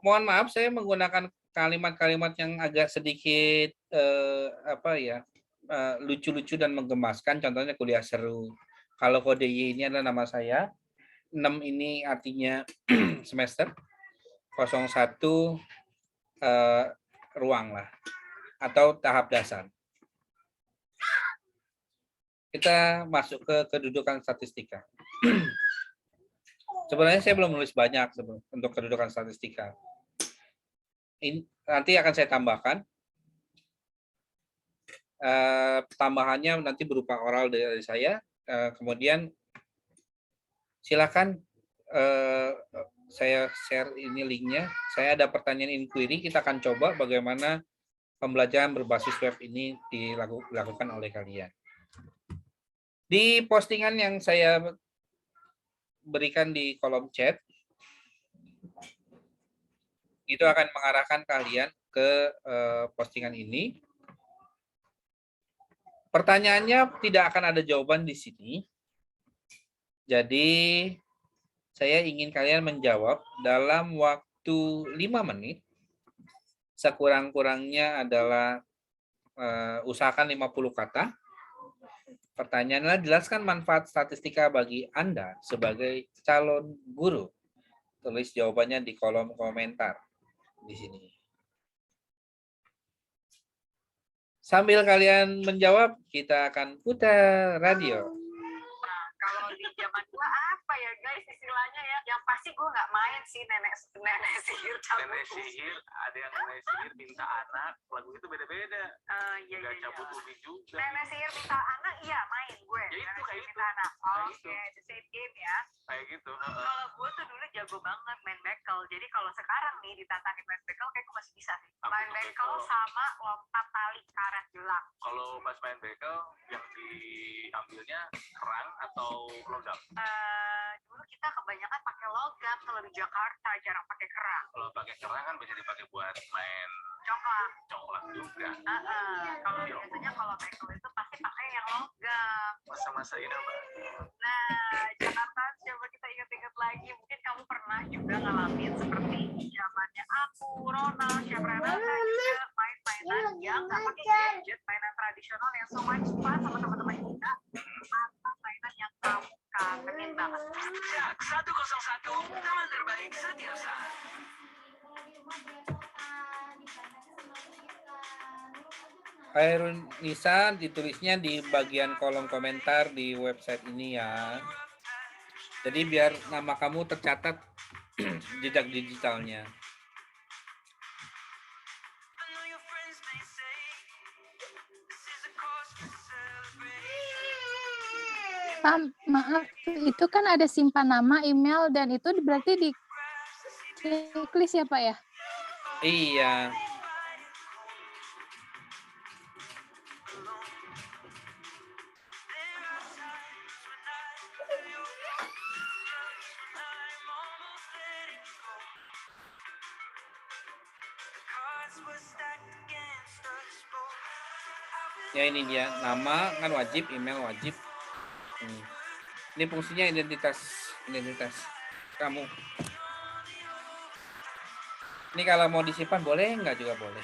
Mohon maaf, saya menggunakan kalimat-kalimat yang agak sedikit lucu-lucu dan menggemaskan. Contohnya kuliah seru. Kalau kode Y ini adalah nama saya. 6 ini artinya semester. 01 ruang lah, atau tahap dasar. Kita masuk ke kedudukan statistika. Sebenarnya saya belum nulis banyak untuk kedudukan statistika. Ini nanti akan saya tambahkan. Tambahannya nanti berupa oral dari saya. Kemudian silakan saya share ini linknya. Saya ada pertanyaan inquiry. Kita akan coba bagaimana pembelajaran berbasis web ini dilakukan oleh kalian. Di postingan yang saya berikan di kolom chat, itu akan mengarahkan kalian ke postingan ini. Pertanyaannya tidak akan ada jawaban di sini. Jadi saya ingin kalian menjawab dalam waktu 5 menit. Sekurang-kurangnya adalah usahakan 50 kata. Pertanyaannya, jelaskan manfaat statistika bagi Anda sebagai calon guru. Tulis jawabannya di kolom komentar di sini. Sambil kalian menjawab, kita akan putar radio. Nah, kalau di zaman gua apa ya guys istilahnya ya? Yang pasti gua nggak main sih nenek sihir cabut. Nenek sihir, ada yang nenek sihir minta anak, lagu itu beda-beda. Iya, Gak iya, cabut iya. ubi juga. Nenek sihir minta anak, iya main gue. Ya itu kayak minta itu. anak. Kayak Oke, itu. the same game ya. Kayak gitu. Kalau gue tuh dulu jago banget main bekel. Jadi kalau sekarang nih ditantangin main bekel, kayak gue masih bisa sih. Apa Main tuh bekel bekel? sama lompat tali karet gelang. Kalau pas main bekel, yang diambilnya kerang atau logam? Dulu kita kebanyakan pakai logam. Kalau di Jakarta jarang pakai kerang. Kalau pakai kerang kan bisa dipakai buat main congklak juga. Kalau biasanya kalau bekel itu pasti pakai yang logam. Masa-masa ini apa? Nah, Jakarta coba kita ingat-ingat lagi. Mungkin kamu pernah juga ngalamin seperti zamannya aku, Ronald, Chef Renata juga main-mainan yang nggak pakai gadget, mainan tradisional yang so much fun sama teman-teman kita. Atau mainan yang kamu kangenin banget. Jak 101, teman terbaik setiap saat. Khairun Nisa ditulisnya di bagian kolom komentar di website ini ya. Jadi biar nama kamu tercatat jejak digitalnya. Pak, maaf, itu kan ada simpan nama, email, dan itu berarti di checklist ya Pak ya? Iya. Ya ini dia, nama kan wajib, email wajib. Ini fungsinya identitas kamu. Ini kalau mau disimpan boleh, enggak juga boleh.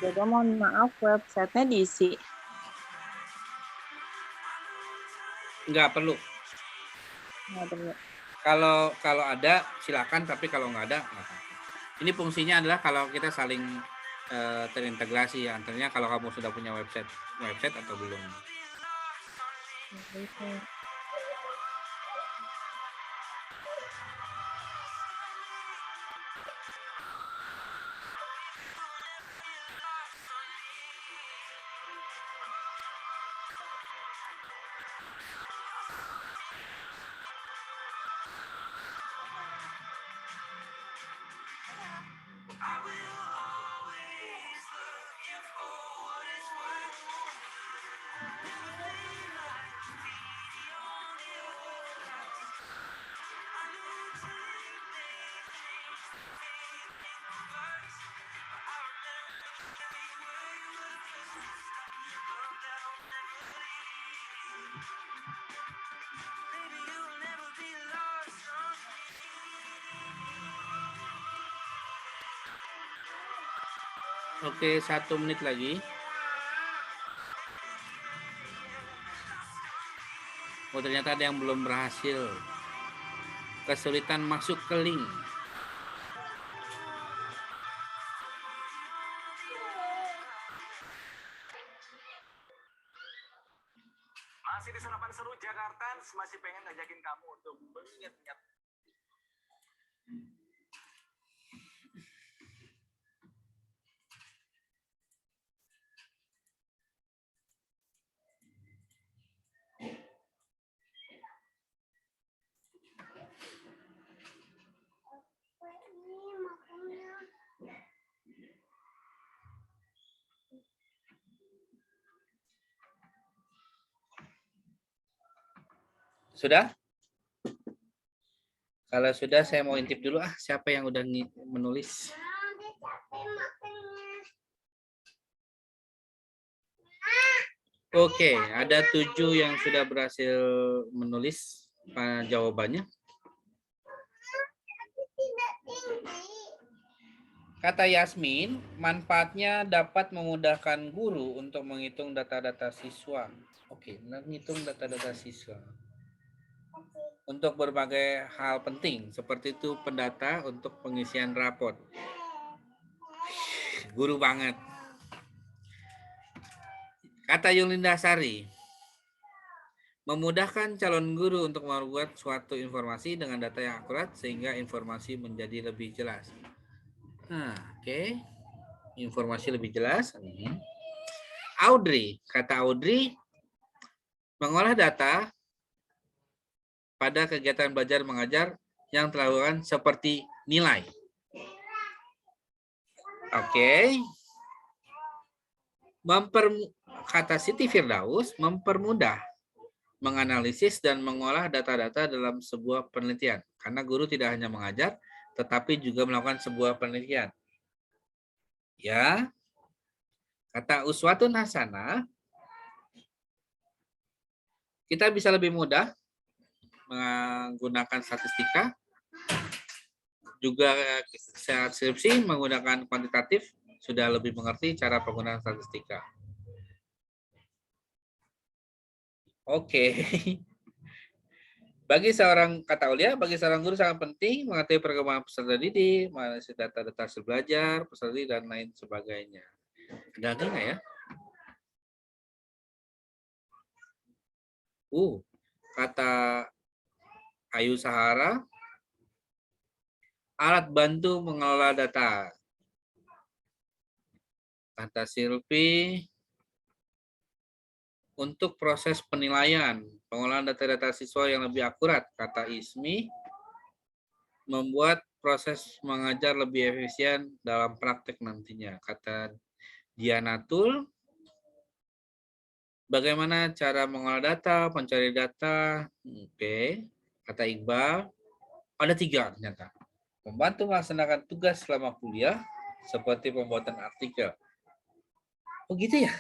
Jadi mohon maaf websitenya diisi. Nggak perlu. Nggak perlu. Kalau ada silakan, tapi kalau nggak ada nggak apa-apa. Ini fungsinya adalah kalau kita saling terintegrasi ya, antaranya kalau kamu sudah punya website atau belum. Oke, 1 menit lagi. Oh, ternyata ada yang belum berhasil. Kesulitan masuk ke link. Masih di Sarapan Seru Jakarta, masih pengen ngajakin kamu untuk mengingat-ingat. Sudah? Kalau sudah, saya mau intip dulu siapa yang udah menulis. Oke, ada 7 yang sudah berhasil menulis jawabannya. Kata Yasmin, manfaatnya dapat memudahkan guru untuk menghitung data-data siswa. Oke, menghitung data-data siswa. Untuk berbagai hal penting, seperti itu pendata untuk pengisian raport. Guru banget. Kata Yulinda Sari, memudahkan calon guru untuk membuat suatu informasi dengan data yang akurat sehingga informasi menjadi lebih jelas. Oke. Informasi lebih jelas. Audrey, kata Audrey, mengolah data pada kegiatan belajar mengajar yang telah dilakukan seperti nilai. Oke. Kata Siti Firdaus, mempermudah menganalisis dan mengolah data-data dalam sebuah penelitian. Karena guru tidak hanya mengajar, tetapi juga melakukan sebuah penelitian. Ya. Kata Uswatun Hasanah, kita bisa lebih mudah menggunakan statistika, juga saat skripsi menggunakan kuantitatif, sudah lebih mengerti cara penggunaan statistika. Oke. Bagi seorang, kata Aulia, bagi seorang guru sangat penting mengetahui perkembangan peserta didik, menganalisis data-data hasil belajar, peserta didik, dan lain sebagainya. Ada lagi nggak ya? Kata Ayu Sahara, alat bantu mengelola data. Kata Silvi, untuk proses penilaian, pengolahan data-data siswa yang lebih akurat. Kata Ismi, membuat proses mengajar lebih efisien dalam praktek nantinya. Kata Dianatul, bagaimana cara mengolah data, mencari data. Oke. Kata Iqbal, ada 3 ternyata. Membantu melaksanakan tugas selama kuliah, seperti pembuatan artikel. Oh gitu ya?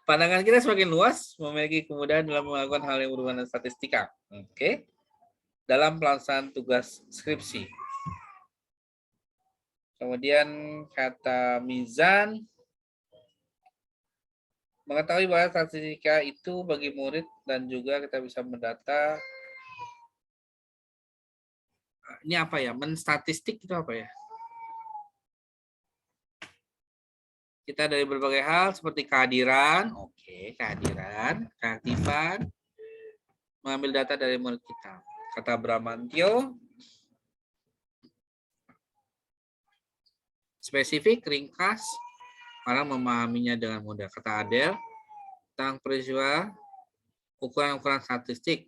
Pandangan kita semakin luas, memiliki kemudahan dalam melakukan hal yang berhubungan dengan statistika. Oke. Dalam pelaksanaan tugas skripsi. Kemudian kata Mizan, Mengetahui bahwa statistika itu bagi murid dan juga kita bisa mendata. Ini apa ya? Menstatistik itu apa ya? Kita dari berbagai hal seperti kehadiran, oke, kehadiran, keaktifan, mengambil data dari murid kita. Kata Bramantio, spesifik, ringkas, orang memahaminya dengan mudah. Kata Adele, tentang peristiwa, ukuran-ukuran statistik,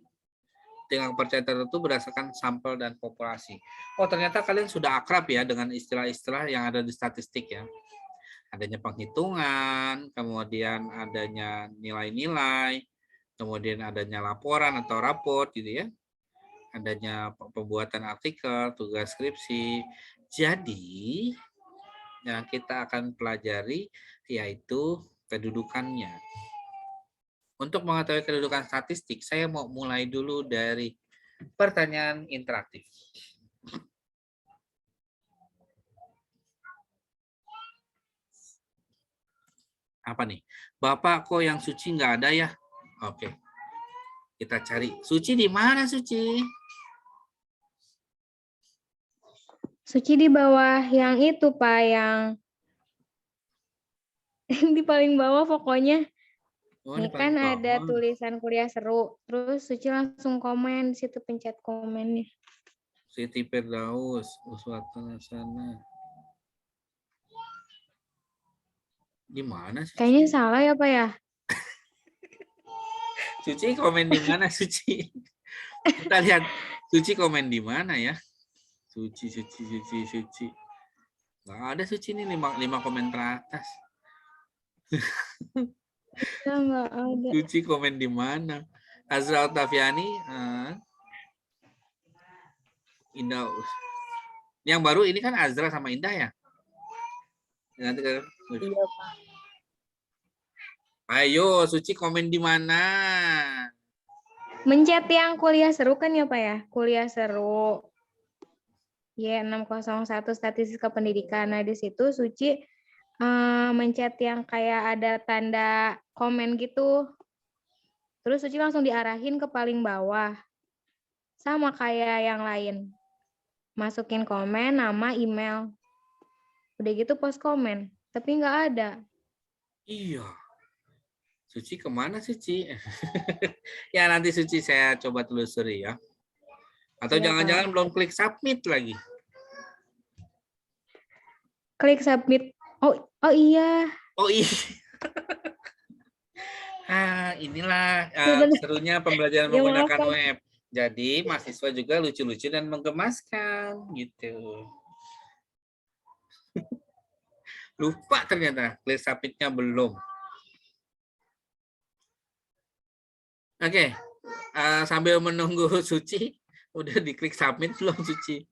dengan kepercayaan tertentu berdasarkan sampel dan populasi. Oh, ternyata kalian sudah akrab ya dengan istilah-istilah yang ada di statistik ya. Adanya penghitungan, kemudian adanya nilai-nilai, kemudian adanya laporan atau raport gitu ya. Adanya pembuatan artikel, tugas skripsi. Jadi, yang kita akan pelajari yaitu kedudukannya. Untuk mengetahui kedudukan statistik, saya mau mulai dulu dari pertanyaan interaktif. Apa nih? Bapak kok yang Suci nggak ada ya? Oke. Kita cari. Suci di mana, Suci? Suci di bawah yang itu, Pak, yang di paling bawah pokoknya. Oh, Nih kan ada tulisan kuliah seru. Terus Suci langsung komen, di situ pencet komennya. Siti Firdaus, Uswatun sana. Di mana sih? Kayaknya salah ya, Pak ya? Suci komen di mana, Suci? Kita lihat Suci komen di mana ya? Suci. Nggak ada Suci ini 5 komen teratas. Nggak ada. Suci komen di mana? Azra Octaviani, Indah. Yang baru ini kan Azra sama Indah ya? Nanti kan. Iya, Pak. Ayo, Suci komen di mana? Mencet yang kuliah seru kan ya, Pak ya? Kuliah seru. Y601 Statistika Pendidikan. Nah, di situ Suci mencet yang kayak ada tanda komen gitu. Terus Suci langsung diarahin ke paling bawah. Sama kayak yang lain. Masukin komen, nama, email. Udah gitu post komen. Tapi nggak ada. Iya. Suci kemana Suci? Ya nanti Suci saya coba telusuri ya. Atau Iya, jangan-jangan belum klik submit lagi. Klik submit. Oh iya. Oh iya. Inilah serunya pembelajaran Ya, menggunakan maaf, Pak. web. Jadi mahasiswa juga lucu-lucu dan menggemaskan gitu. Lupa ternyata klik submitnya belum. Oke, sambil menunggu Suci, udah diklik submit belum Suci?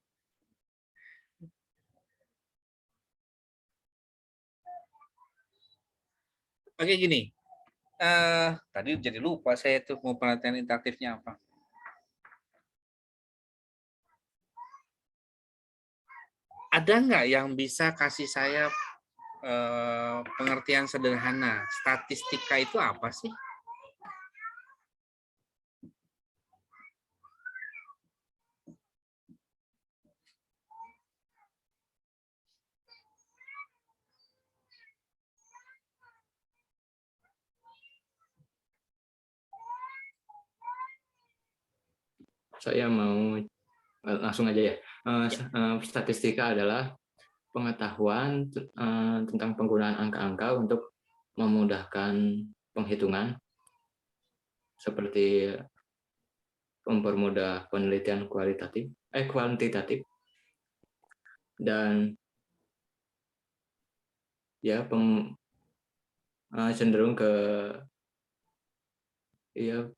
Oke gini, tadi jadi lupa saya tuh mau pelatihan interaktifnya apa. Ada nggak yang bisa kasih saya pengertian sederhana? Statistika itu apa sih? Saya mau langsung aja ya. Statistika adalah pengetahuan tentang penggunaan angka-angka untuk memudahkan penghitungan, seperti mempermudah penelitian kuantitatif, dan ya cenderung ke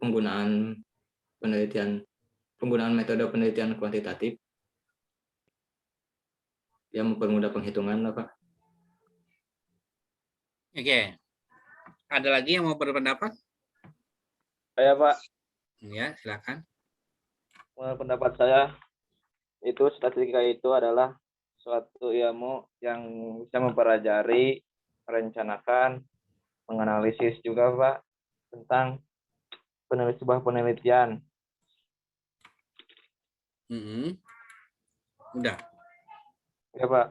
penggunaan metode penelitian kuantitatif yang mempermudah penghitungan lah, Pak. Oke. Ada lagi yang mau berpendapat? Saya, Pak. Ya, silakan. Menurut pendapat saya, itu statistika itu adalah suatu ilmu yang bisa mempelajari, merencanakan, menganalisis juga Pak tentang sebuah penelitian. Udah. Ya Pak.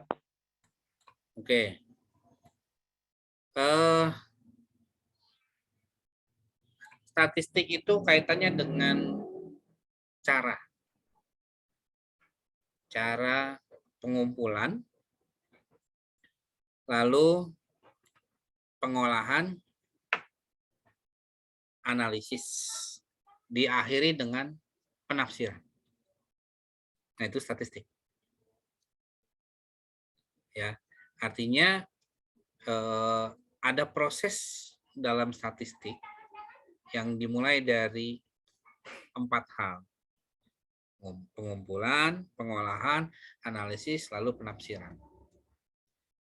Oke. Statistik itu kaitannya dengan cara pengumpulan, lalu pengolahan, analisis, diakhiri dengan penafsiran. Nah, itu statistik. Ya, artinya ada proses dalam statistik yang dimulai dari 4 hal. Pengumpulan, pengolahan, analisis, lalu penafsiran.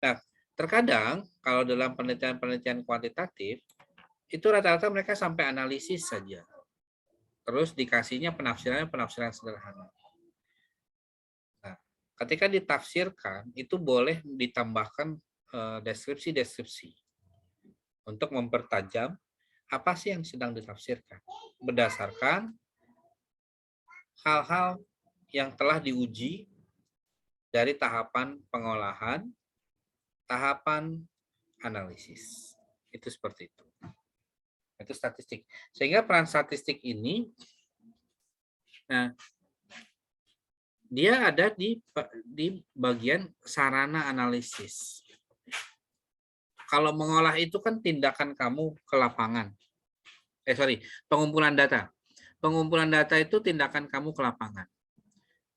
Nah, terkadang kalau dalam penelitian kuantitatif, itu rata-rata mereka sampai analisis saja. Terus dikasihnya penafsiran sederhana. Nah, ketika ditafsirkan, itu boleh ditambahkan deskripsi-deskripsi untuk mempertajam apa sih yang sedang ditafsirkan berdasarkan hal-hal yang telah diuji dari tahapan pengolahan, tahapan analisis. Itu seperti itu. Itu statistik. Sehingga peran statistik ini, nah, dia ada di bagian sarana analisis. Kalau mengolah itu kan tindakan kamu ke lapangan. Pengumpulan data. Pengumpulan data itu tindakan kamu ke lapangan.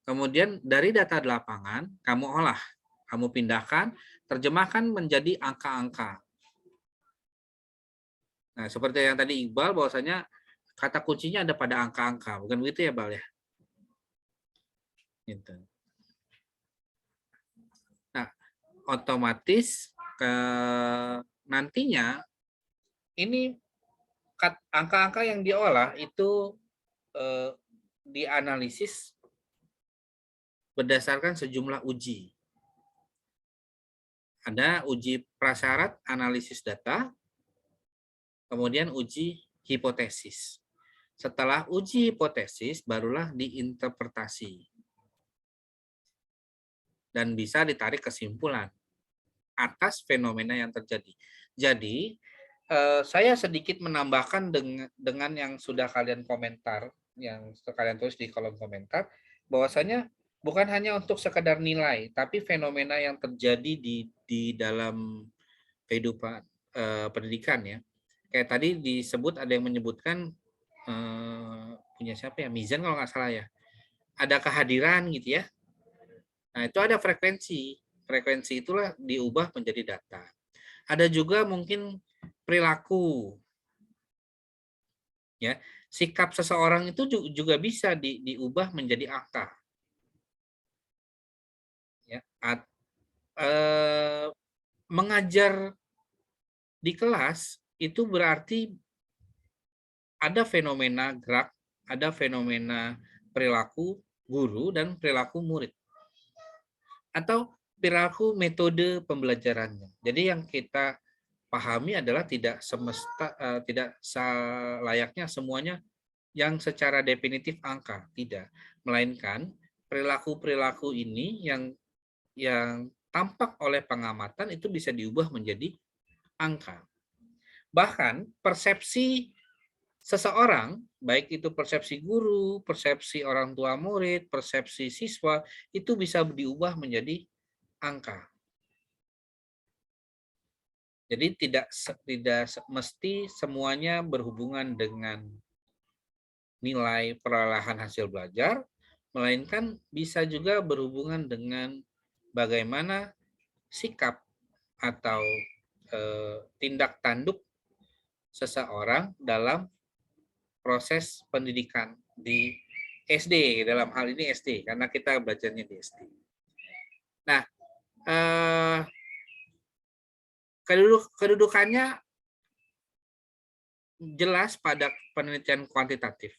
Kemudian dari data di lapangan, kamu olah. Kamu pindahkan, terjemahkan menjadi angka-angka. Nah, seperti yang tadi Iqbal, bahwasanya kata kuncinya ada pada angka-angka. Bukan begitu ya, Bal ya? Gitu. Nah, otomatis nantinya ini angka-angka yang diolah itu dianalisis berdasarkan sejumlah uji. Ada uji prasyarat analisis data, kemudian uji hipotesis. Setelah uji hipotesis, barulah diinterpretasi. Dan bisa ditarik kesimpulan atas fenomena yang terjadi. Jadi, saya sedikit menambahkan dengan yang sudah kalian komentar, yang kalian tulis di kolom komentar, bahwasanya bukan hanya untuk sekedar nilai, tapi fenomena yang terjadi di dalam kehidupan pendidikan ya. Kayak tadi disebut, ada yang menyebutkan punya siapa ya, Mizan kalau nggak salah ya, ada kehadiran gitu ya. Nah, itu ada frekuensi. Frekuensi itulah diubah menjadi data. Ada juga mungkin perilaku. Ya, sikap seseorang itu juga bisa diubah menjadi angka. Ya, mengajar di kelas itu berarti ada fenomena gerak, ada fenomena perilaku guru dan perilaku murid. Atau perilaku metode pembelajarannya. Jadi yang kita pahami adalah tidak selayaknya semuanya yang secara definitif angka, tidak. Melainkan perilaku-perilaku ini yang tampak oleh pengamatan itu bisa diubah menjadi angka. Bahkan persepsi seseorang, baik itu persepsi guru, persepsi orang tua murid, persepsi siswa, itu bisa diubah menjadi angka. Jadi tidak mesti semuanya berhubungan dengan nilai perolehan hasil belajar, melainkan bisa juga berhubungan dengan bagaimana sikap atau tindak tanduk seseorang dalam proses pendidikan di SD, dalam hal ini SD, karena kita belajarnya di SD. Nah, kedudukannya jelas pada penelitian kuantitatif.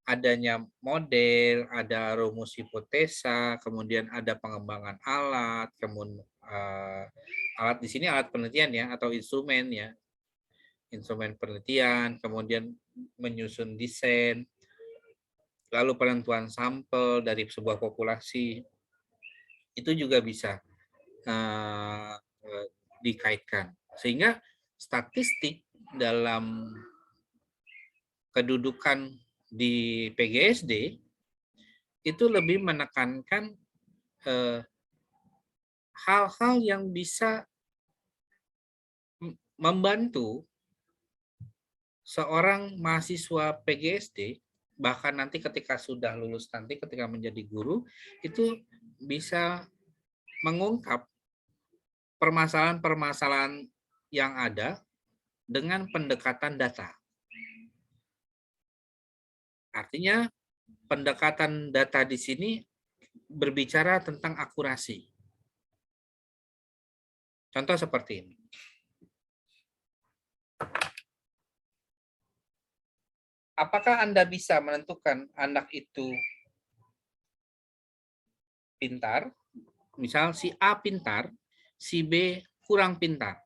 adanya model, ada rumus hipotesa, kemudian ada pengembangan alat, kemudian alat di sini alat penelitian ya atau instrumen ya, instrumen penelitian, kemudian menyusun desain, lalu penentuan sampel dari sebuah populasi, itu juga bisa dikaitkan. Sehingga statistik dalam kedudukan di PGSD itu lebih menekankan hal-hal yang bisa membantu seorang mahasiswa PGSD, bahkan nanti ketika sudah lulus nanti ketika menjadi guru, itu bisa mengungkap permasalahan-permasalahan yang ada dengan pendekatan data. Artinya pendekatan data di sini berbicara tentang akurasi. Contoh seperti ini. Apakah Anda bisa menentukan anak itu pintar? Misal si A pintar, si B kurang pintar.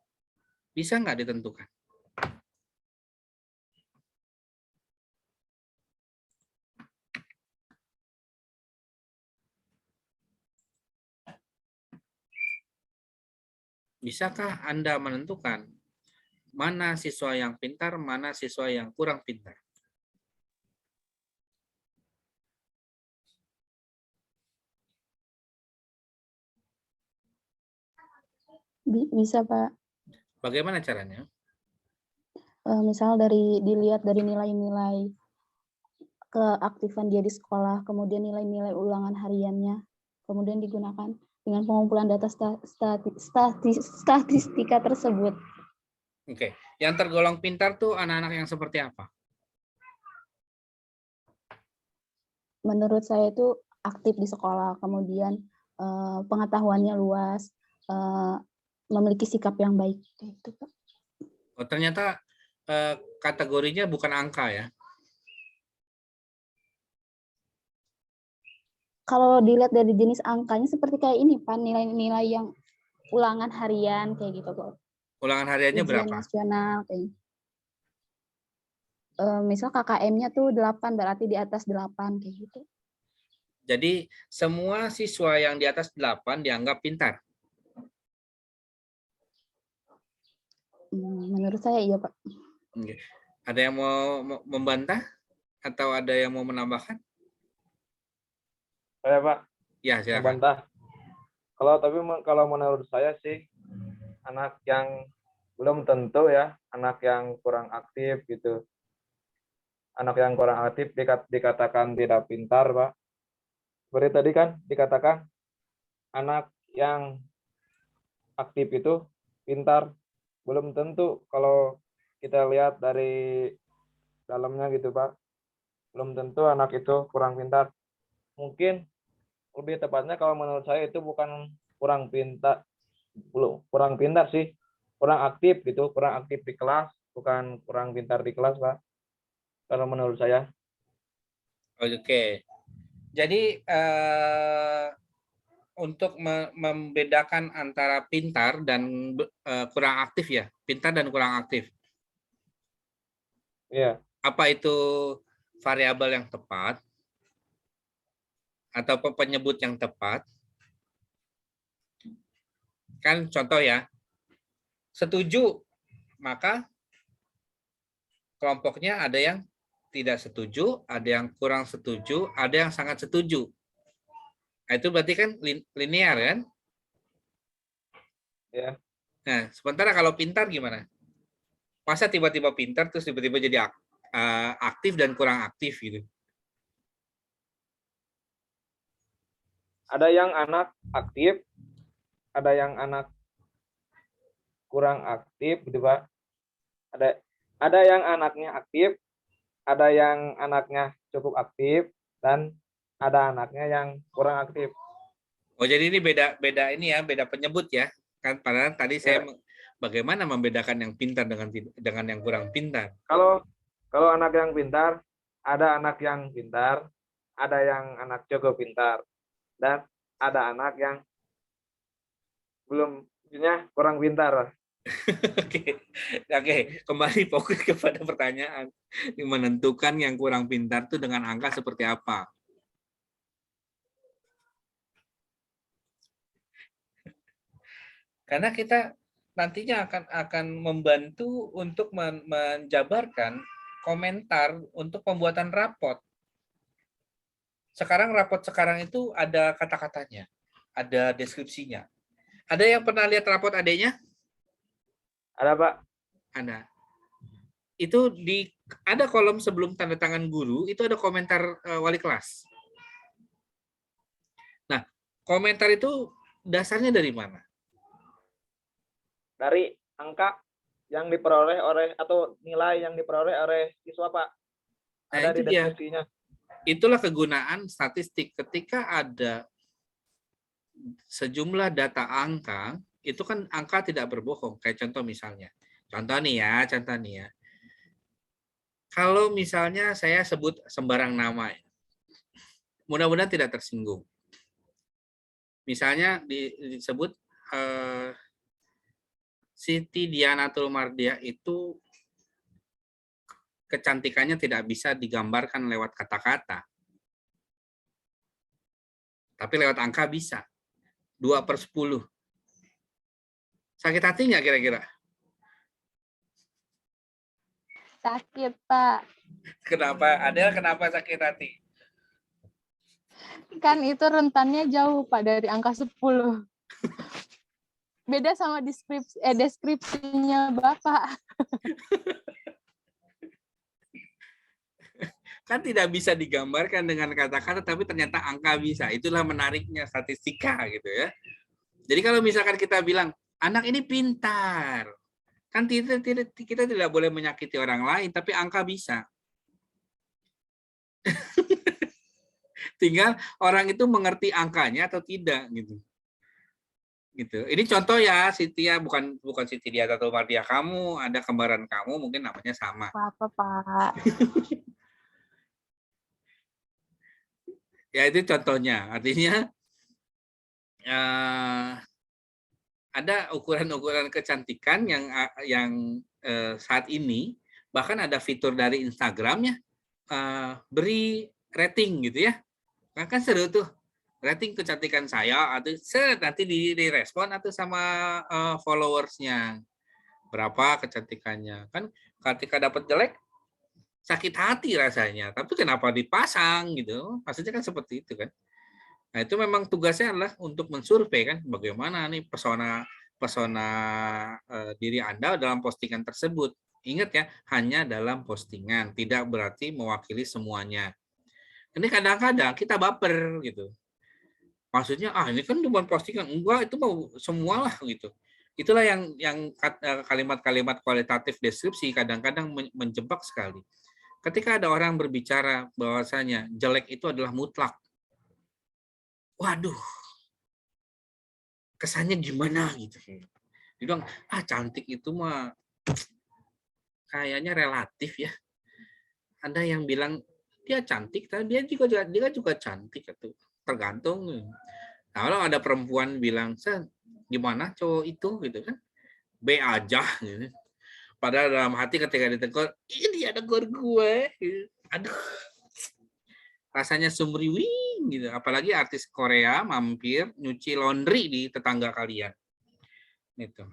Bisa nggak ditentukan? Bisakah Anda menentukan mana siswa yang pintar, mana siswa yang kurang pintar? Bisa, Pak. Bagaimana caranya? Misal dilihat dari nilai-nilai keaktifan dia di sekolah, kemudian nilai-nilai ulangan hariannya, kemudian digunakan dengan pengumpulan data statistika tersebut. Oke, yang tergolong pintar tuh anak-anak yang seperti apa? Menurut saya itu aktif di sekolah, kemudian pengetahuannya luas, memiliki sikap yang baik. Itu, Pak. Oh, ternyata kategorinya bukan angka ya? Kalau dilihat dari jenis angkanya seperti kayak ini, Pak, nilai-nilai yang ulangan harian kayak gitu, Pak. Ulangan hariannya Ujian berapa? nasional kayak misal KKM-nya tuh 8, berarti di atas 8 kayak gitu. Jadi semua siswa yang di atas 8 dianggap pintar. Menurut saya iya, Pak. Ada yang mau membantah atau ada yang mau menambahkan? Saya, Pak, Ya, silakan. membantah. Kalau menurut saya sih anak yang belum tentu ya, anak yang kurang aktif gitu. Anak yang kurang aktif dikatakan tidak pintar, Pak. Seperti tadi kan dikatakan anak yang aktif itu pintar. Belum tentu kalau kita lihat dari dalamnya gitu, Pak. Belum tentu anak itu kurang pintar. Mungkin lebih tepatnya kalau menurut saya itu bukan kurang pintar sih, kurang aktif gitu, kurang aktif di kelas, bukan kurang pintar di kelas, Pak, kalau menurut saya. Oke, jadi untuk membedakan antara pintar dan kurang aktif ya, pintar dan kurang aktif. Iya. Apa itu variabel yang tepat atau penyebut yang tepat? Kan contoh ya, setuju, maka kelompoknya ada yang tidak setuju, ada yang kurang setuju, ada yang sangat setuju. Nah, itu berarti kan linear kan? Ya. Nah, sementara kalau pintar gimana? Masa tiba-tiba pintar terus tiba-tiba jadi aktif dan kurang aktif gitu? Ada yang anak aktif, ada yang anak kurang aktif gitu, Pak. Ada yang anaknya aktif, ada yang anaknya cukup aktif, dan ada anaknya yang kurang aktif. Oh, jadi ini beda ini ya, beda penyebut ya. Kan padahal tadi saya bagaimana membedakan yang pintar dengan yang kurang pintar. Kalau anak yang pintar ada anak yang pintar, ada yang anak cukup pintar, dan ada anak yang belum, maksudnya kurang pintar. Oke, oke, kembali fokus kepada pertanyaan. Menentukan yang kurang pintar itu dengan angka seperti apa? Karena kita nantinya akan membantu untuk menjabarkan komentar untuk pembuatan rapot. Sekarang rapot sekarang itu ada kata-katanya, ada deskripsinya. Ada yang pernah lihat rapot adanya? Ada, Pak? Ada. Itu ada kolom sebelum tanda tangan guru, itu ada komentar wali kelas. Nah, komentar itu dasarnya dari mana? Dari angka yang diperoleh oleh, atau nilai yang diperoleh oleh siswa, Pak. Nah, Ada itu di dia. deskripsinya. Itulah kegunaan statistik. Ketika ada sejumlah data angka, itu kan angka tidak berbohong. Kayak contoh misalnya. Contoh nih ya. Kalau misalnya saya sebut sembarang nama, mudah-mudahan tidak tersinggung. Misalnya disebut Siti Dianatul Mardia itu kecantikannya tidak bisa digambarkan lewat kata-kata. Tapi lewat angka bisa. 2/10. Sakit hati nggak kira-kira? Sakit, Pak. Kenapa? Adel, kenapa sakit hati? Kan itu rentannya jauh, Pak, dari angka 10. Beda sama deskripsinya Bapak. Kan tidak bisa digambarkan dengan kata-kata, tapi ternyata angka bisa. Itulah menariknya statistika gitu ya. Jadi kalau misalkan kita bilang, anak ini pintar, kan kita tidak boleh menyakiti orang lain, tapi angka bisa. Tinggal orang itu mengerti angkanya atau tidak gitu. Gitu. Ini contoh ya, Siti ya, bukan Siti Dia atau Mardia, kamu ada kembaran kamu mungkin namanya sama. Apa, Pak? Ya itu contohnya. Artinya ada ukuran-ukuran kecantikan yang saat ini bahkan ada fitur dari Instagramnya beri rating gitu ya. Kan seru tuh. Rating kecantikan saya atau nanti direspon atau sama followersnya berapa kecantikannya. Kan ketika dapat jelek sakit hati rasanya, tapi kenapa dipasang gitu, maksudnya kan seperti itu kan. Nah itu memang tugasnya adalah untuk mensurvei kan bagaimana nih pesona diri Anda dalam postingan tersebut. Ingat ya, hanya dalam postingan, tidak berarti mewakili semuanya. Ini kadang-kadang kita baper gitu. Maksudnya ini kan cuma postingan, enggak, itu mau semualah gitu. Itulah yang kalimat-kalimat kualitatif deskripsi kadang-kadang menjebak sekali. Ketika ada orang berbicara bahwasanya jelek itu adalah mutlak. Waduh. Kesannya gimana gitu. Dia bilang, cantik itu mah kayaknya relatif ya. Ada yang bilang dia cantik, tapi dia juga cantik gitu. Tergantung. Nah, kalau ada perempuan bilang, gimana cowok itu gitu kan, B aja gitu. Padahal dalam hati ketika ditegur, ini ada gue, aduh, rasanya sumriwing gitu. Apalagi artis Korea mampir nyuci laundry di tetangga kalian, gitu.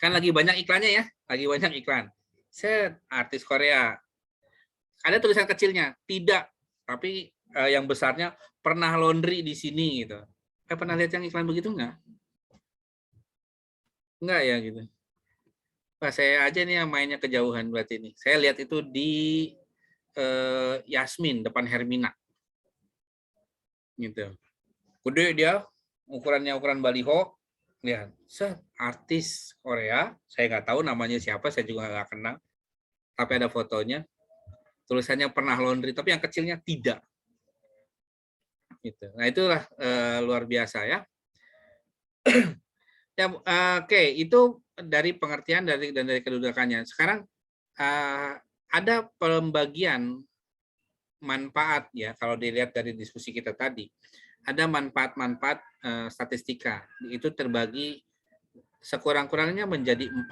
Kan lagi banyak iklannya ya, lagi banyak iklan. Artis Korea, ada tulisan kecilnya, tidak, tapi yang besarnya pernah laundry di sini gitu. Pernah lihat yang iklan begitu nggak? Nggak ya gitu. Wah, saya aja nih yang mainnya kejauhan berarti ini. Saya lihat itu di Yasmin depan Hermina. Gitu. Gede dia, ukurannya ukuran baliho. Lihat, artis Korea, saya nggak tahu namanya siapa, saya juga nggak kenal. Tapi ada fotonya. Tulisannya pernah laundry, tapi yang kecilnya tidak. Gitu. Nah, itulah luar biasa ya. Ya, oke, itu dari pengertian dan dari kedudukannya. Sekarang ada pembagian manfaat ya, kalau dilihat dari diskusi kita tadi, ada manfaat-manfaat statistika. Itu terbagi sekurang-kurangnya menjadi 4.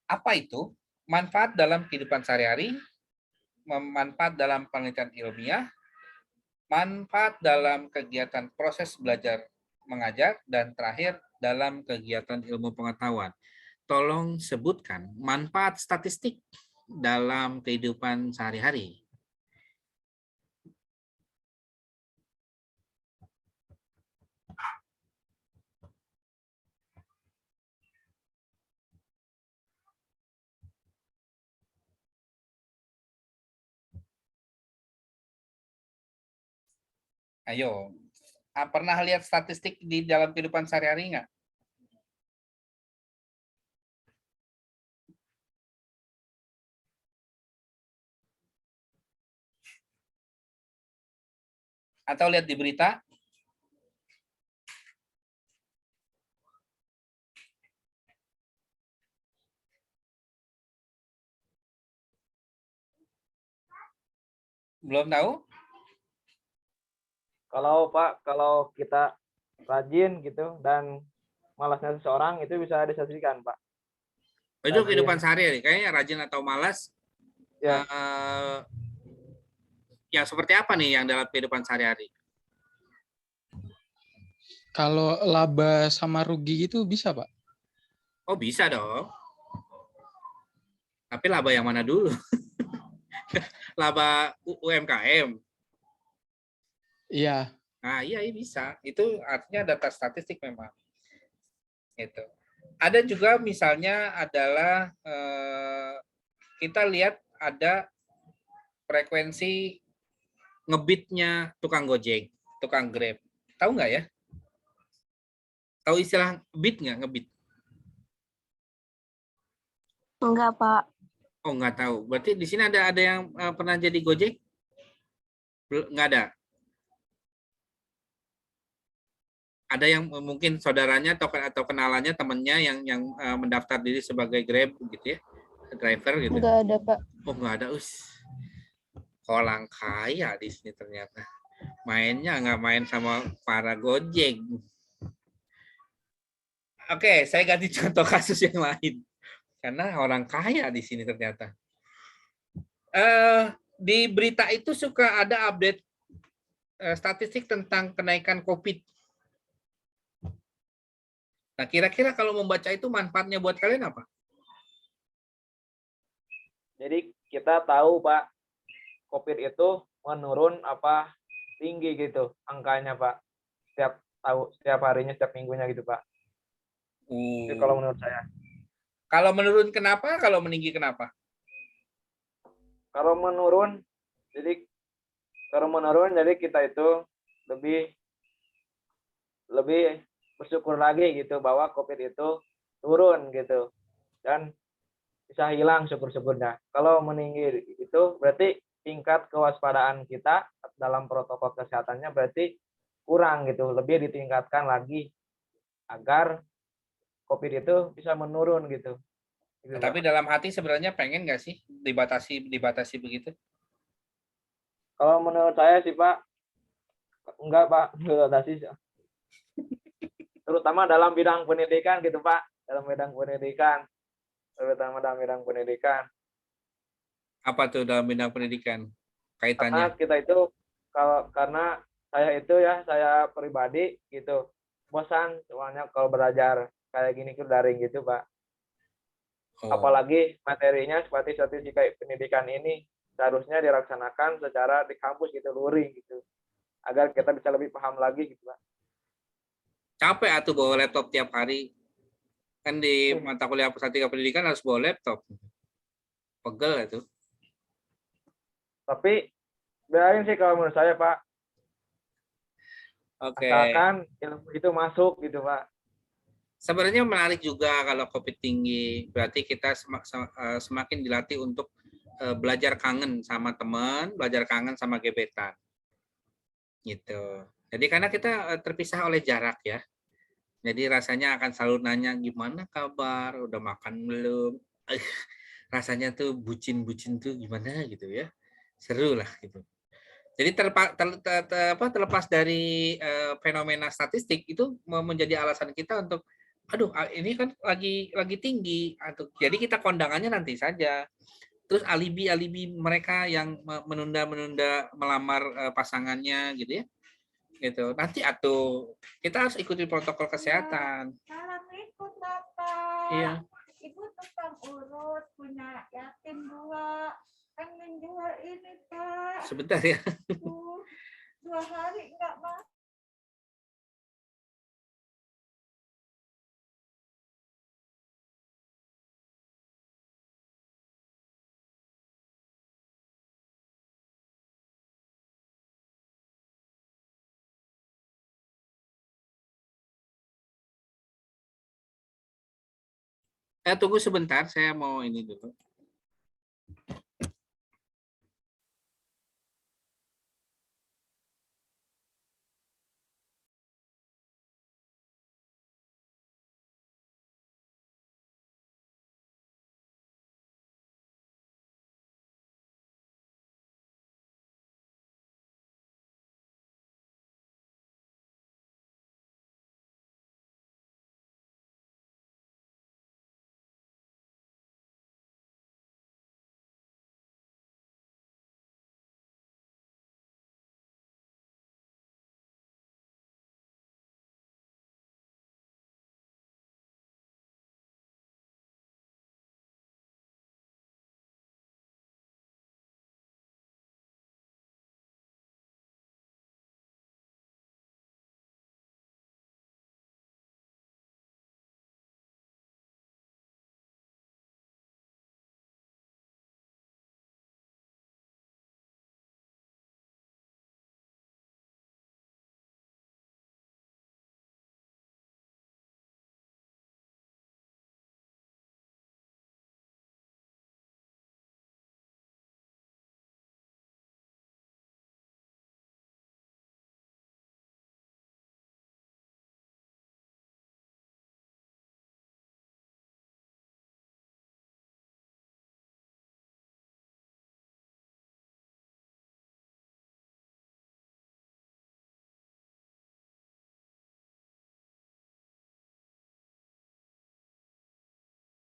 Apa itu? Manfaat dalam kehidupan sehari-hari, manfaat dalam penelitian ilmiah, manfaat dalam kegiatan proses belajar mengajar, dan terakhir dalam kegiatan ilmu pengetahuan. Tolong sebutkan manfaat statistik dalam kehidupan sehari-hari. Ayo, pernah lihat statistik di dalam kehidupan sehari-hari nggak? Atau lihat di berita? Belum tahu? Kalau kita rajin gitu dan malasnya seseorang itu bisa disaksikan, Pak. Itu Rajin. kehidupan sehari-hari. Kayaknya rajin atau malas. Ya. Ya seperti apa nih yang dalam kehidupan sehari-hari? Kalau laba sama rugi itu bisa, Pak? Oh bisa dong. Tapi laba yang mana dulu? Laba UMKM. Iya. Nah iya bisa. Itu artinya data statistik memang. Itu. Ada juga misalnya adalah kita lihat ada frekuensi ngebitnya tukang Gojek, tukang Grab. Tahu nggak ya? Tahu istilah bit nggak, ngebit? Enggak, Pak. Oh, nggak tahu. Berarti di sini ada yang pernah jadi Gojek? Nggak ada. Ada yang mungkin saudaranya atau kenalannya, temannya yang mendaftar diri sebagai Grab gitu ya, driver gitu. Nggak ada, Pak. Oh, nggak ada. Orang kaya di sini ternyata. Mainnya nggak main sama para Gojek. Oke, saya ganti contoh kasus yang lain. Karena orang kaya di sini ternyata. Di berita itu suka ada update statistik tentang kenaikan COVID. Nah, kira-kira kalau membaca itu manfaatnya buat kalian apa? Jadi kita tahu, Pak, COVID itu menurun apa tinggi gitu angkanya, Pak. Setiap harinya, setiap minggunya gitu, Pak. Itu kalau menurut saya. Kalau menurun kenapa? Kalau meninggi kenapa? Kalau menurun jadi kita itu lebih bersyukur lagi gitu bahwa COVID itu turun gitu dan bisa hilang syukur-syukurnya. Kalau meninggi itu berarti tingkat kewaspadaan kita dalam protokol kesehatannya berarti kurang gitu, lebih ditingkatkan lagi agar COVID itu bisa menurun gitu. Tapi dalam hati sebenarnya pengen nggak sih dibatasi begitu? Kalau menurut saya sih, Pak, enggak, Pak, dibatasi. Terutama dalam bidang pendidikan gitu, Pak. Terutama dalam bidang pendidikan. Apa tuh dalam bidang pendidikan kaitannya? Karena kita itu karena saya pribadi gitu bosan soalnya kalau belajar kayak gini ke daring gitu, Pak. Apalagi materinya seperti statistika pendidikan ini seharusnya dilaksanakan secara di kampus gitu, luring gitu, agar kita bisa lebih paham lagi gitu, Pak. Capek atuh bawa laptop tiap hari. Kan di mata kuliah statistika pendidikan harus bawa laptop. Pegel itu. Tapi biarin sih kalau menurut saya, Pak. Oke. Asalkan ilmu itu masuk gitu, Pak. Sebenarnya menarik juga kalau COVID tinggi, berarti kita semakin dilatih untuk belajar kangen sama teman, belajar kangen sama gebetan. Gitu. Jadi karena kita terpisah oleh jarak ya. Jadi rasanya akan selalu nanya gimana kabar, udah makan belum? rasanya tuh bucin-bucin tuh gimana gitu ya. Seru lah gitu. Jadi terlepas dari fenomena statistik itu menjadi alasan kita untuk aduh ini kan lagi tinggi atau jadi kita kondangannya nanti saja. Terus alibi mereka yang menunda melamar pasangannya gitu ya. Gitu. Nanti atau kita harus ikuti protokol kesehatan. Salam ikut Bapak. Iya. Ibu tukang urut punya yatim 2. Pengen jual ini Pak. Sebentar ya. 2 hari enggak Mas. Tunggu sebentar, saya mau ini dulu.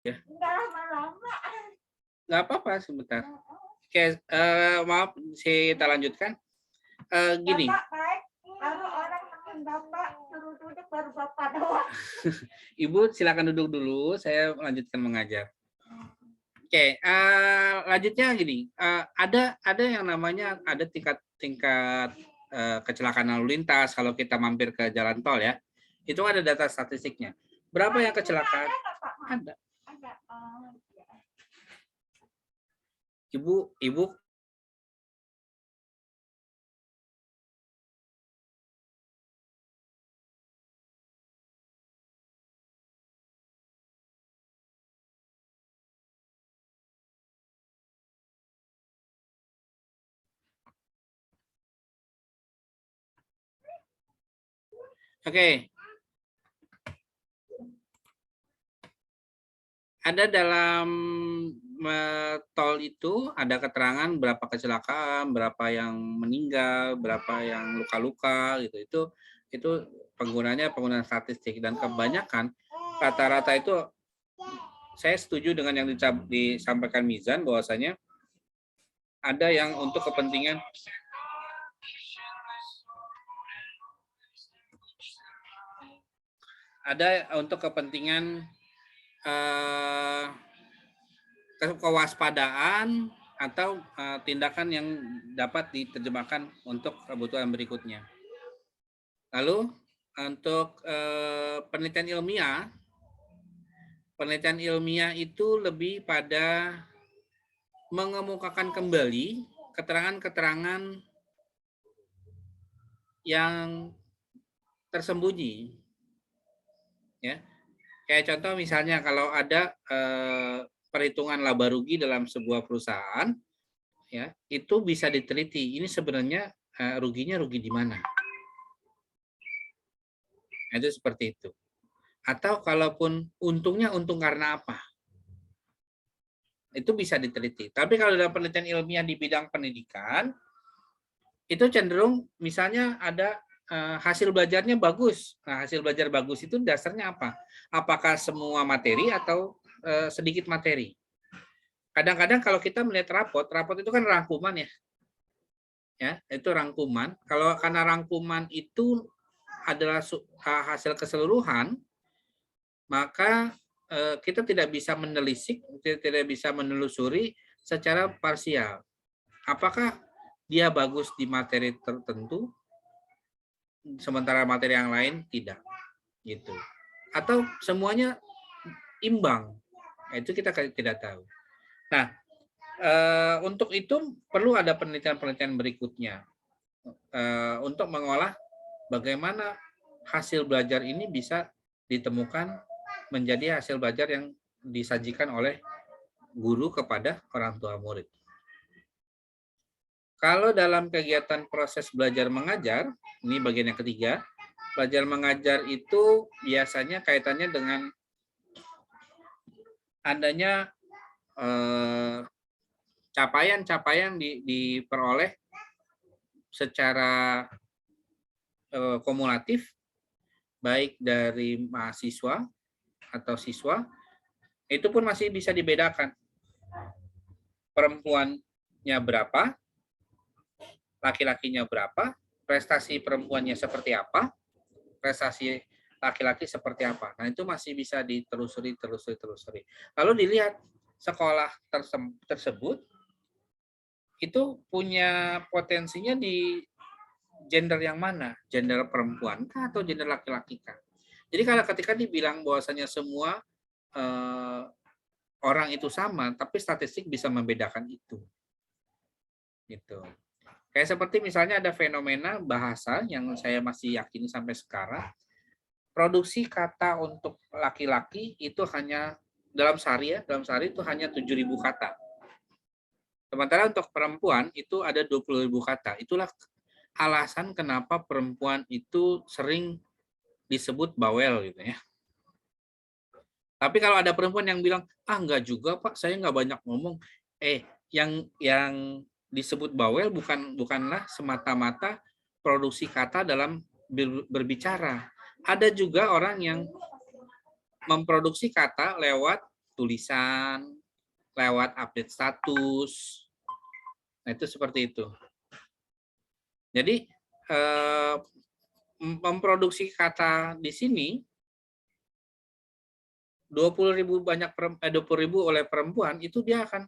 Ya. Enggak lama-lama. Nggak apa-apa sebentar. Oke, maaf, kita lanjutkan. Gini. Bapak baik. Kalau orang makin Bapak suruh duduk baru Bapak doang. Ibu silakan duduk dulu, saya lanjutkan mengajar. Oke, lanjutnya gini. Ada yang namanya ada tingkat kecelakaan lalu lintas kalau kita mampir ke jalan tol ya. Itu ada data statistiknya. Berapa yang kecelakaan? Ada. Ibu Oke. Ada dalam tol itu ada keterangan berapa kecelakaan, berapa yang meninggal, berapa yang luka-luka gitu. Itu penggunaan statistik dan kebanyakan rata-rata itu saya setuju dengan yang disampaikan Mizan bahwasanya ada yang untuk kepentingan kewaspadaan atau tindakan yang dapat diterjemahkan untuk kebutuhan berikutnya. Lalu untuk penelitian ilmiah itu lebih pada mengemukakan kembali keterangan-keterangan yang tersembunyi. Ya. Kayak contoh misalnya kalau ada perhitungan laba rugi dalam sebuah perusahaan, ya itu bisa diteliti. Ini sebenarnya ruginya rugi di mana? Itu seperti itu. Atau kalaupun untungnya untung karena apa? Itu bisa diteliti. Tapi kalau dalam penelitian ilmiah di bidang pendidikan, itu cenderung misalnya ada hasil belajarnya bagus. Nah, hasil belajar bagus itu dasarnya apa? Apakah semua materi atau sedikit materi? Kadang-kadang kalau kita melihat raport itu kan rangkuman ya. Ya, itu rangkuman. Kalau karena rangkuman itu adalah hasil keseluruhan, maka kita tidak bisa menelisik, tidak bisa menelusuri secara parsial. Apakah dia bagus di materi tertentu, sementara materi yang lain tidak, gitu. Atau semuanya imbang, itu kita tidak tahu. Nah, untuk itu perlu ada penelitian-penelitian berikutnya untuk mengolah bagaimana hasil belajar ini bisa ditemukan menjadi hasil belajar yang disajikan oleh guru kepada orang tua murid. Kalau dalam kegiatan proses belajar mengajar, ini bagian yang ketiga, belajar mengajar itu biasanya kaitannya dengan adanya capaian-capaian diperoleh secara kumulatif, baik dari mahasiswa atau siswa, itu pun masih bisa dibedakan. Perempuannya berapa, laki-lakinya berapa, prestasi perempuannya seperti apa, prestasi laki-laki seperti apa. Nah, itu masih bisa ditelusuri. Lalu dilihat sekolah tersebut itu punya potensinya di gender yang mana? Gender perempuan kah atau gender laki-laki kah? Jadi kalau ketika dibilang bahwasanya semua orang itu sama, tapi statistik bisa membedakan itu. Gitu. Kayak seperti misalnya ada fenomena bahasa yang saya masih yakini sampai sekarang, produksi kata untuk laki-laki itu hanya dalam sehari itu hanya 7.000 kata. Sementara untuk perempuan itu ada 20.000 kata. Itulah alasan kenapa perempuan itu sering disebut bawel gitu ya. Tapi kalau ada perempuan yang bilang, enggak juga Pak, saya nggak banyak ngomong. Yang disebut bawel bukanlah semata-mata produksi kata dalam berbicara. Ada juga orang yang memproduksi kata lewat tulisan, lewat update status. Nah, itu seperti itu. Jadi memproduksi kata di sini 20.000 oleh perempuan itu dia akan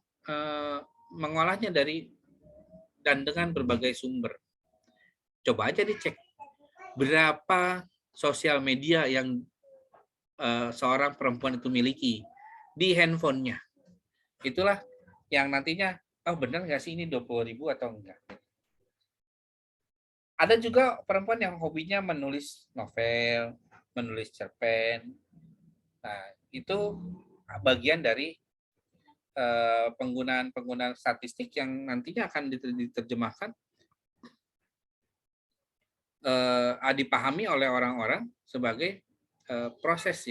mengolahnya dari dan dengan berbagai sumber. Coba aja dicek berapa sosial media yang seorang perempuan itu miliki di handphonenya. Itulah yang nantinya, benar nggak sih ini 20.000 atau enggak? Ada juga perempuan yang hobinya menulis novel, menulis cerpen. Nah, itu bagian dari penggunaan statistik yang nantinya akan diterjemahkan, dipahami oleh orang-orang sebagai proses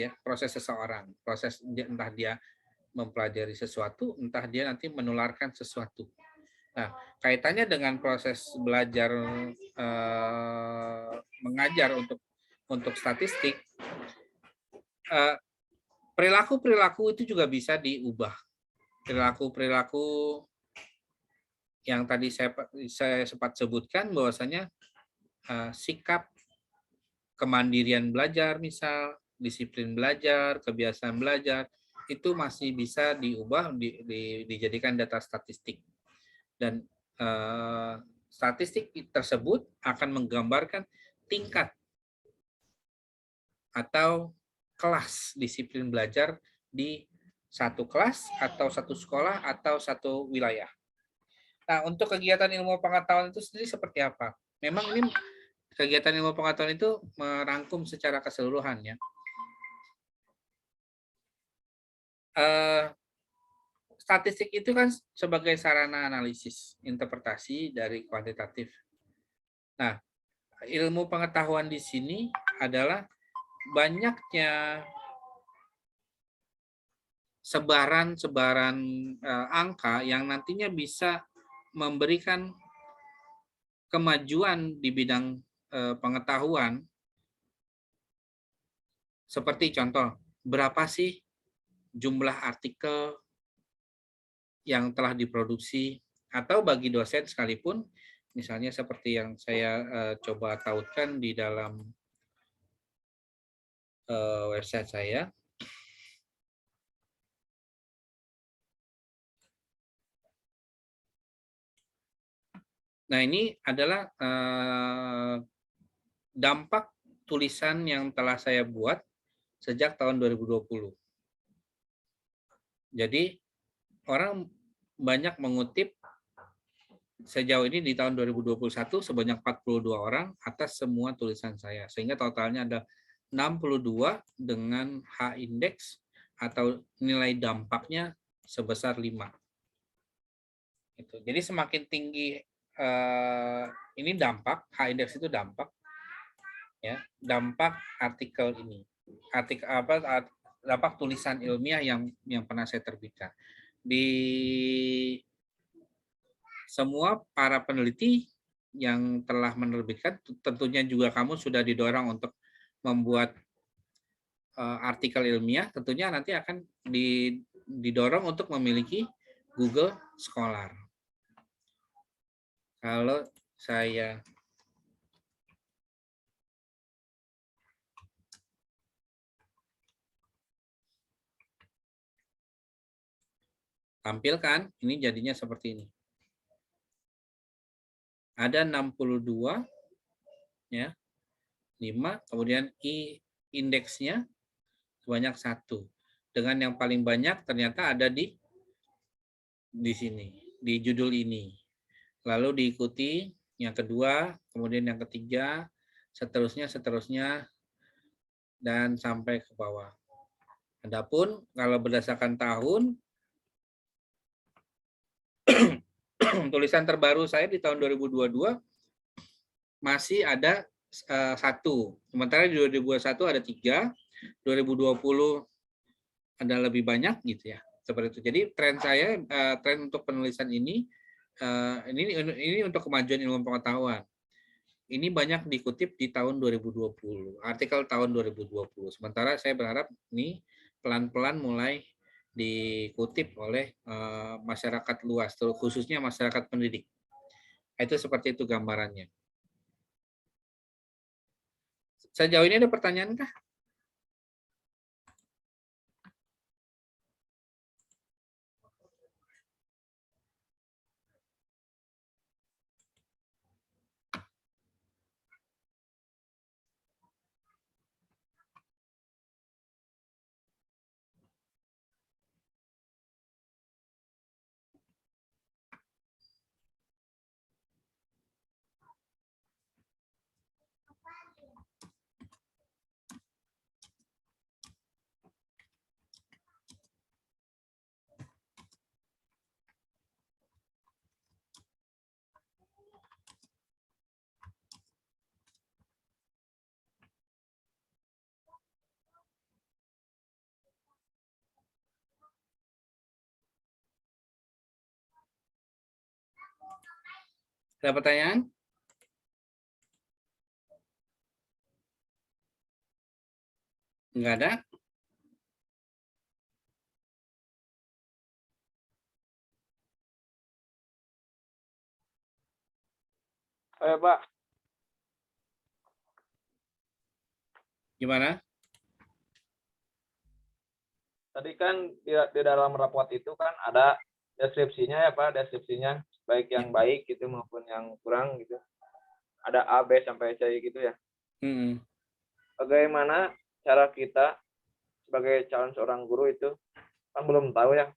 seseorang, proses entah dia mempelajari sesuatu, entah dia nanti menularkan sesuatu. Nah, kaitannya dengan proses belajar mengajar untuk statistik, perilaku itu juga bisa diubah. Perilaku yang tadi saya sempat sebutkan bahwasanya sikap kemandirian belajar, misal disiplin belajar, kebiasaan belajar, itu masih bisa diubah, dijadikan data statistik. Dan statistik tersebut akan menggambarkan tingkat atau kelas disiplin belajar di satu kelas atau satu sekolah atau satu wilayah. Nah, untuk kegiatan ilmu pengetahuan itu sendiri seperti apa? Memang ini kegiatan ilmu pengetahuan itu merangkum secara keseluruhan ya. Statistik itu kan sebagai sarana analisis, interpretasi dari kuantitatif. Nah, ilmu pengetahuan di sini adalah banyaknya sebaran angka yang nantinya bisa memberikan kemajuan di bidang pengetahuan. Seperti contoh, berapa sih jumlah artikel yang telah diproduksi, atau bagi dosen sekalipun, misalnya seperti yang saya coba tautkan di dalam website saya. Nah, ini adalah dampak tulisan yang telah saya buat sejak tahun 2020. Jadi, orang banyak mengutip sejauh ini di tahun 2021 sebanyak 42 orang atas semua tulisan saya. Sehingga totalnya ada 62 dengan H-index atau nilai dampaknya sebesar 5. Jadi semakin tinggi ini dampak, H-index itu dampak, ya, dampak artikel ini, dampak tulisan ilmiah yang pernah saya terbitkan. Di semua para peneliti yang telah menerbitkan, tentunya juga kamu sudah didorong untuk membuat artikel ilmiah, tentunya nanti akan didorong untuk memiliki Google Scholar. Kalau saya tampilkan, ini jadinya seperti ini. Ada 62, ya, 5, kemudian indeksnya sebanyak 1. Dengan yang paling banyak ternyata ada di sini, di judul ini. Lalu diikuti yang kedua, kemudian yang ketiga, seterusnya, dan sampai ke bawah. Adapun kalau berdasarkan tahun, tulisan terbaru saya di tahun 2022 masih ada 1. Sementara di 2021 ada 3, 2020 ada lebih banyak gitu ya. Seperti itu. Jadi tren saya, tren untuk penulisan ini untuk kemajuan ilmu pengetahuan. Ini banyak dikutip di tahun 2020, artikel tahun 2020. Sementara saya berharap ini pelan-pelan mulai dikutip oleh masyarakat luas, khususnya masyarakat pendidik. Itu seperti itu gambarannya. Sejauh ini ada pertanyaan kah? Ada pertanyaan? Enggak ada? Pak. Gimana? Tadi kan di dalam rapot itu kan ada deskripsinya ya Pak, deskripsinya baik yang baik gitu maupun yang kurang gitu. Ada A, B sampai C gitu ya. Bagaimana cara kita sebagai calon seorang guru itu kan belum tahu ya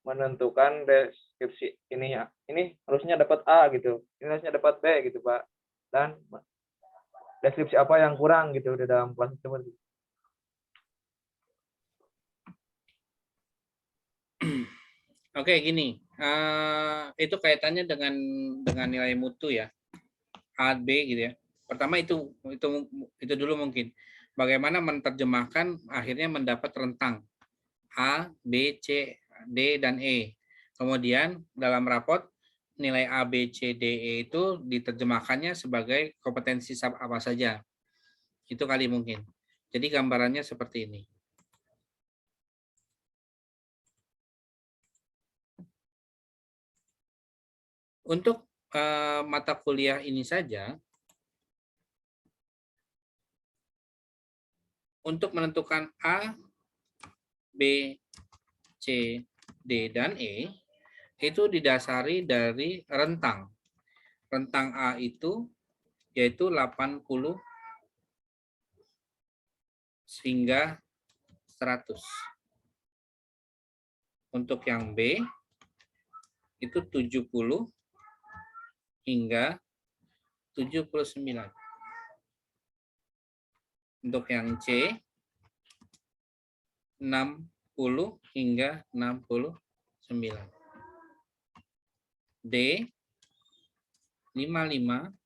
menentukan deskripsi ini ya. Ini harusnya dapat A gitu. Ini harusnya dapat B gitu Pak. Dan deskripsi apa yang kurang gitu di dalam kelas tersebut. Oke, gini, itu kaitannya dengan nilai mutu ya, A, B gitu ya. Pertama itu dulu mungkin, bagaimana menerjemahkan akhirnya mendapat rentang A, B, C, D, dan E. Kemudian dalam rapot nilai A, B, C, D, E itu diterjemahkannya sebagai kompetensi apa saja. Itu kali mungkin. Jadi gambarannya seperti ini. Untuk mata kuliah ini saja, untuk menentukan A, B, C, D, dan E, itu didasari dari rentang. Rentang A itu yaitu 80 hingga 100. Untuk yang B, itu 70 hingga 79. Untuk yang C, 60 hingga 69. D, 55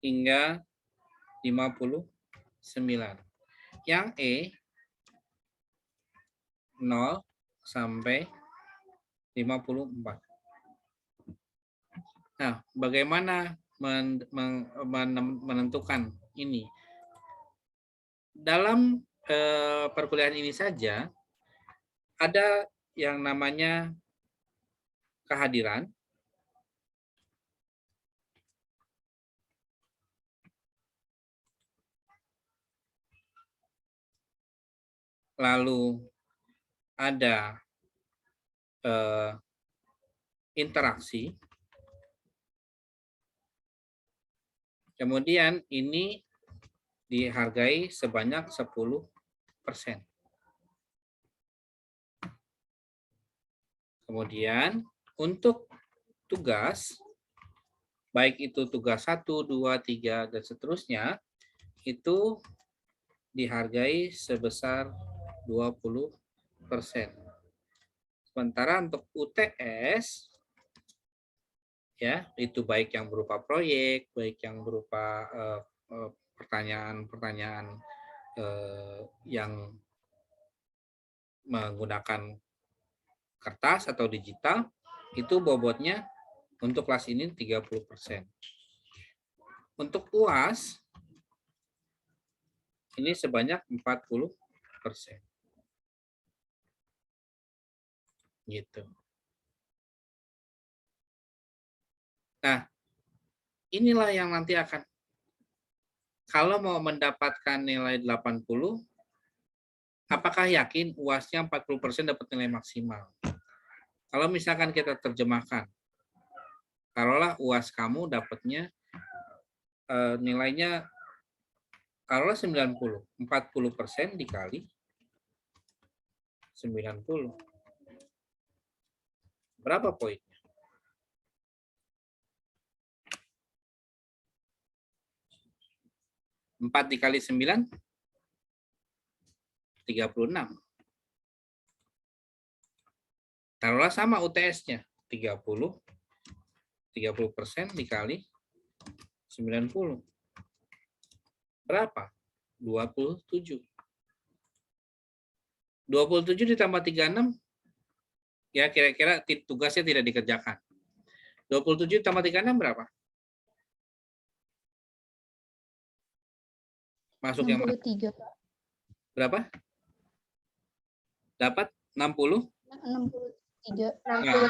hingga 59. Yang E, 0 sampai 54. Nah, bagaimana menentukan ini? Dalam perkuliahan ini saja, ada yang namanya kehadiran, lalu ada interaksi, kemudian ini dihargai sebanyak 10%. Kemudian untuk tugas, baik itu tugas 1, 2, 3, dan seterusnya, itu dihargai sebesar 20%. Sementara untuk UTS, ya itu baik yang berupa proyek, baik yang berupa pertanyaan-pertanyaan yang menggunakan kertas atau digital, itu bobotnya untuk kelas ini 30%. Untuk UAS, ini sebanyak 40%. Gitu. Nah, inilah yang nanti akan, kalau mau mendapatkan nilai 80, apakah yakin UASnya 40% dapat nilai maksimal? Kalau misalkan kita terjemahkan, taruhlah UAS kamu dapatnya nilainya taruhlah 90, 40% dikali 90. Berapa poinnya? Empat dikali 9, 36. Taruhlah sama UTS-nya, 30% dikali 90. Berapa? 27. 27 ditambah 36, ya kira-kira tugasnya tidak dikerjakan. 27 tambah 36 berapa? Masuk yang mana? 63, Pak. Berapa? Dapat 60? 63. Nah,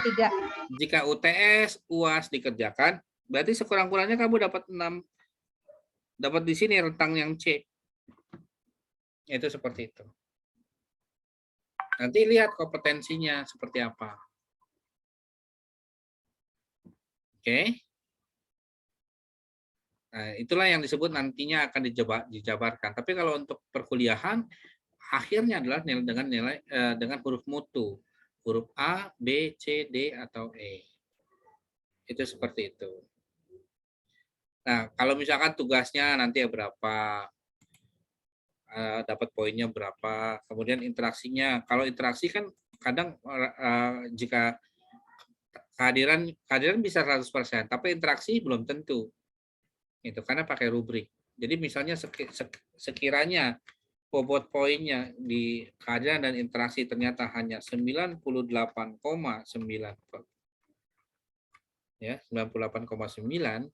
jika UTS, UAS dikerjakan, berarti sekurang-kurangnya kamu dapat 6. Dapat di sini rentang yang C. Itu seperti itu. Nanti lihat kompetensinya seperti apa. Oke. Nah, itulah yang disebut nantinya akan dijabarkan. Tapi kalau untuk perkuliahan, akhirnya adalah dengan huruf mutu. Huruf A, B, C, D, atau E. Itu seperti itu. Nah, kalau misalkan tugasnya nanti ya berapa, dapat poinnya berapa, kemudian interaksinya. Kalau interaksi kan kadang jika kehadiran bisa 100%, tapi interaksi belum tentu. Itu karena pakai rubrik. Jadi misalnya sekiranya bobot poinnya di kehadiran dan interaksi ternyata hanya 98,9, ya 98,9,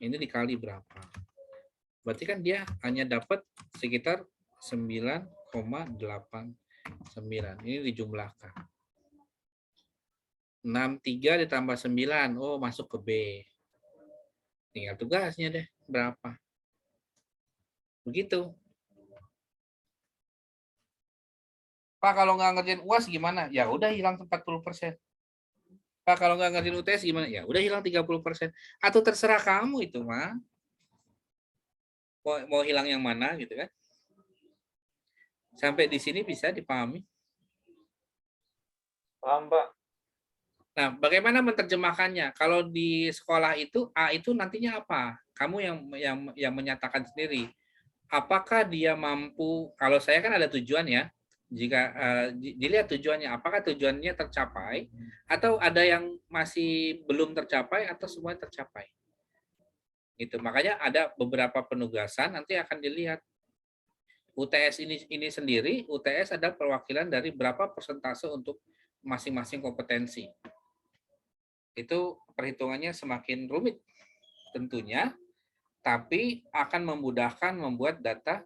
ini dikali berapa? Berarti kan dia hanya dapat sekitar 9,89. Ini dijumlahkan. 63 ditambah 9, oh masuk ke B. Tinggal tugasnya deh, berapa. Begitu. Pak, kalau nggak ngerjain UAS gimana? Ya udah hilang 40%. Pak, kalau nggak ngerjain UTS gimana? Ya udah hilang 30%. Atau terserah kamu itu, mah. Mau hilang yang mana gitu kan? Sampai di sini bisa dipahami? Paham, Pak. Nah, bagaimana menerjemahkannya? Kalau di sekolah itu A itu nantinya apa? Kamu yang menyatakan sendiri. Apakah dia mampu? Kalau saya kan ada tujuan ya. Jika dilihat tujuannya, apakah tujuannya tercapai atau ada yang masih belum tercapai atau semua tercapai? Gitu. Makanya ada beberapa penugasan nanti akan dilihat. UTS ini sendiri, UTS ada perwakilan dari berapa persentase untuk masing-masing kompetensi. Itu perhitungannya semakin rumit tentunya, tapi akan memudahkan membuat data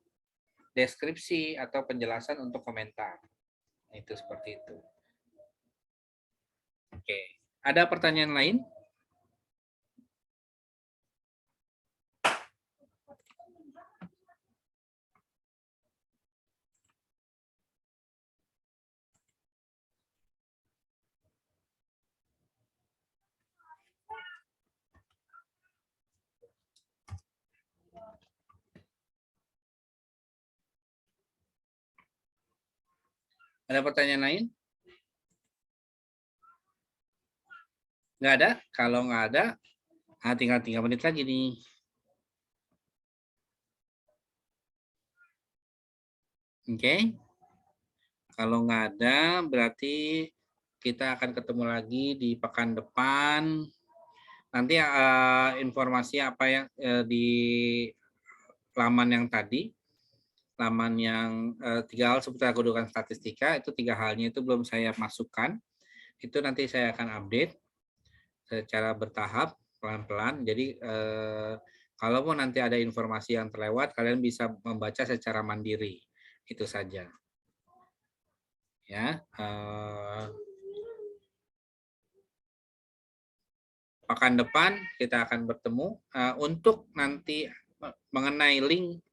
deskripsi atau penjelasan untuk komentar. Itu seperti itu. Oke, ada pertanyaan lain? Ada pertanyaan lain? Nggak ada? Kalau nggak ada, tinggal 3 menit lagi nih. Oke. Kalau nggak ada, berarti kita akan ketemu lagi di pekan depan. Nanti informasi apa yang di laman yang tadi, laman yang 3 hal seputar kedudukan statistika, itu 3 halnya itu belum saya masukkan. Itu nanti saya akan update secara bertahap, pelan-pelan. Jadi kalau mau nanti ada informasi yang terlewat, kalian bisa membaca secara mandiri. Itu saja. Ya. Pekan depan kita akan bertemu untuk nanti mengenai link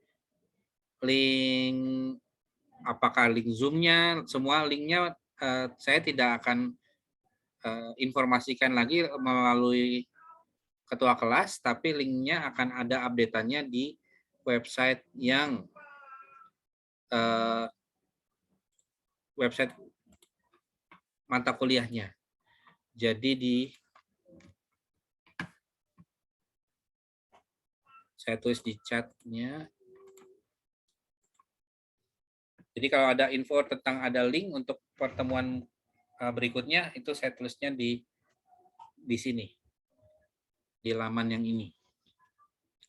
apakah link Zoom-nya, semua linknya saya tidak akan informasikan lagi melalui ketua kelas, tapi linknya akan ada update-annya di website yang website mata kuliahnya. Jadi saya tulis di chat-nya. Jadi kalau ada info tentang ada link untuk pertemuan berikutnya, itu saya tulisnya di sini, di laman yang ini,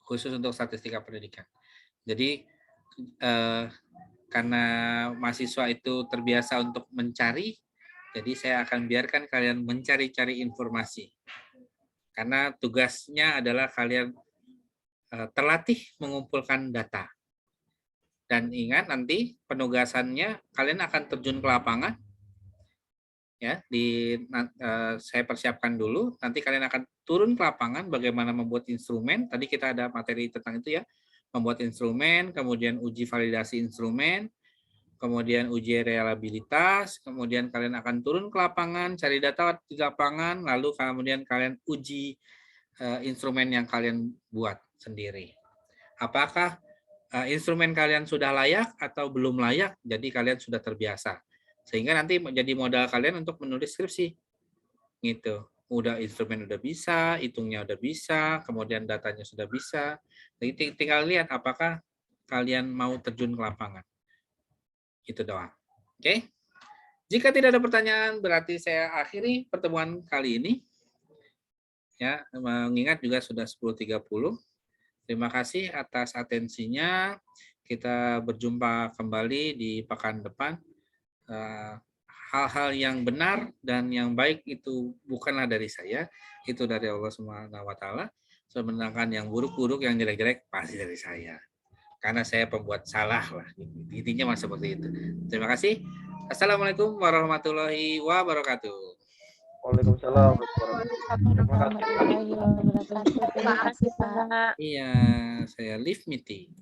khusus untuk statistika pendidikan. Jadi karena mahasiswa itu terbiasa untuk mencari, jadi saya akan biarkan kalian mencari-cari informasi. Karena tugasnya adalah kalian terlatih mengumpulkan data. Dan ingat nanti penugasannya kalian akan terjun ke lapangan. Ya, saya persiapkan dulu, nanti kalian akan turun ke lapangan bagaimana membuat instrumen. Tadi kita ada materi tentang itu ya, membuat instrumen, kemudian uji validasi instrumen, kemudian uji reliabilitas, kemudian kalian akan turun ke lapangan, cari data di lapangan, lalu kemudian kalian uji instrumen yang kalian buat sendiri. Apakah instrumen kalian sudah layak atau belum layak, jadi kalian sudah terbiasa. Sehingga nanti menjadi modal kalian untuk menulis skripsi. Gitu. Instrumen udah bisa, hitungnya udah bisa, kemudian datanya sudah bisa. Jadi tinggal lihat apakah kalian mau terjun ke lapangan. Itu doang. Oke? Jika tidak ada pertanyaan, berarti saya akhiri pertemuan kali ini. Ya, mengingat juga sudah 10.30. Terima kasih atas atensinya. Kita berjumpa kembali di pekan depan. Hal-hal yang benar dan yang baik itu bukanlah dari saya, itu dari Allah Subhanahu wa taala. Sedangkan yang buruk-buruk, yang jelek-jelek pasti dari saya. Karena saya pembuat salah lah. Intinya mah seperti itu. Terima kasih. Assalamualaikum warahmatullahi wabarakatuh. Waalaikumsalam. Warahmatullahi wabarakatuh. Terima kasih, Pak. Iya, saya leave meeting.